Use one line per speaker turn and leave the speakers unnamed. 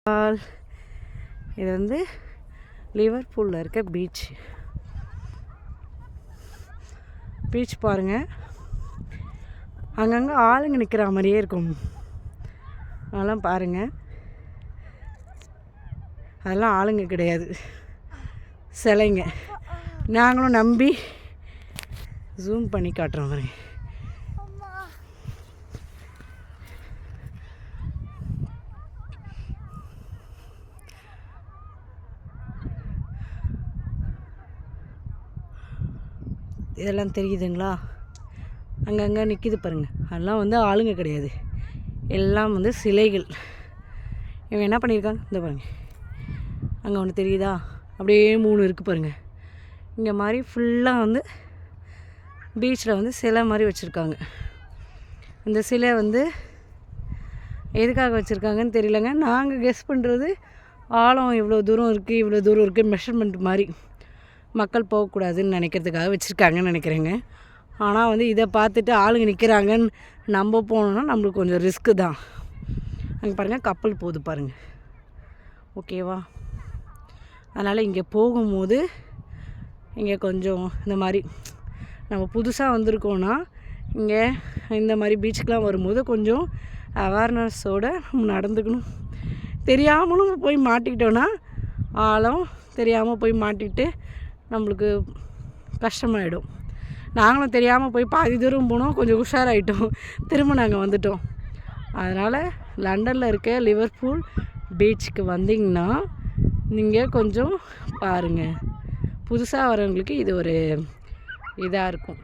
இது வந்து லிவர்பூலில் இருக்க பீச் பாருங்கள். அங்கங்கே ஆளுங்க நிற்கிற மாதிரியே இருக்கும். அதெல்லாம் பாருங்கள், அதெல்லாம் ஆளுங்க கிடையாது, சிலைங்க. நாங்களும் நம்பி ஜூம் பண்ணி காட்டுறோம் பாருங்க. இதெல்லாம் தெரியுதுங்களா? அங்கங்கே நிற்கிது பாருங்கள். அதெல்லாம் வந்து ஆளுங்க கிடையாது, எல்லாம் வந்து சிலைகள். இவங்க என்ன பண்ணியிருக்காங்க, இந்த பாருங்கள், அங்கே ஒன்று தெரியுதா, அப்படியே 3 இருக்குது பாருங்கள். இங்கே மாதிரி ஃபுல்லாக வந்து பீச்சில் வந்து சிலை மாதிரி வச்சுருக்காங்க. இந்த சிலை வந்து எதுக்காக வச்சுருக்காங்கன்னு தெரியலங்க. நாங்கள் கெஸ் பண்ணுறது ஆழம் இவ்வளோ தூரம் இருக்குது மெஷர்மெண்ட் மாதிரி மக்கள் போகக்கூடாதுன்னு நினைக்கிறதுக்காக வச்சுருக்காங்கன்னு நினைக்கிறேங்க. ஆனால் வந்து இதை பார்த்துட்டு ஆளுங்க நிற்கிறாங்கன்னு நம்ம போனோன்னா நம்மளுக்கு கொஞ்சம் ரிஸ்க்கு தான். அங்கே பாருங்கள், கப்பல் போகுது பாருங்கள், ஓகேவா? அதனால் இங்கே போகும்போது இங்கே கொஞ்சம் இந்த மாதிரி நம்ம புதுசாக வந்திருக்கோன்னா இங்கே இந்த மாதிரி பீச்சுக்கெலாம் வரும்போது கொஞ்சம் அவேர்னஸோடு நம்ம நடந்துக்கணும். தெரியாமலும் போய் மாட்டிக்கிட்டோன்னா ஆழம் தெரியாமல் போய் மாட்டிக்கிட்டு நம்மளுக்கு கஷ்டமாயிடும். நாங்களும் தெரியாமல் போய் பாதி தூரம் போனோம், கொஞ்சம் உஷாராயிட்டோம், திரும்ப நாங்கள் வந்துட்டோம். அதனால் லண்டனில் இருக்க லிவர்பூல் பீச்சுக்கு வந்தீங்கன்னா நீங்கள் கொஞ்சம் பாருங்கள். புதுசாக வரவங்களுக்கு இது ஒரு இதாக இருக்கும்.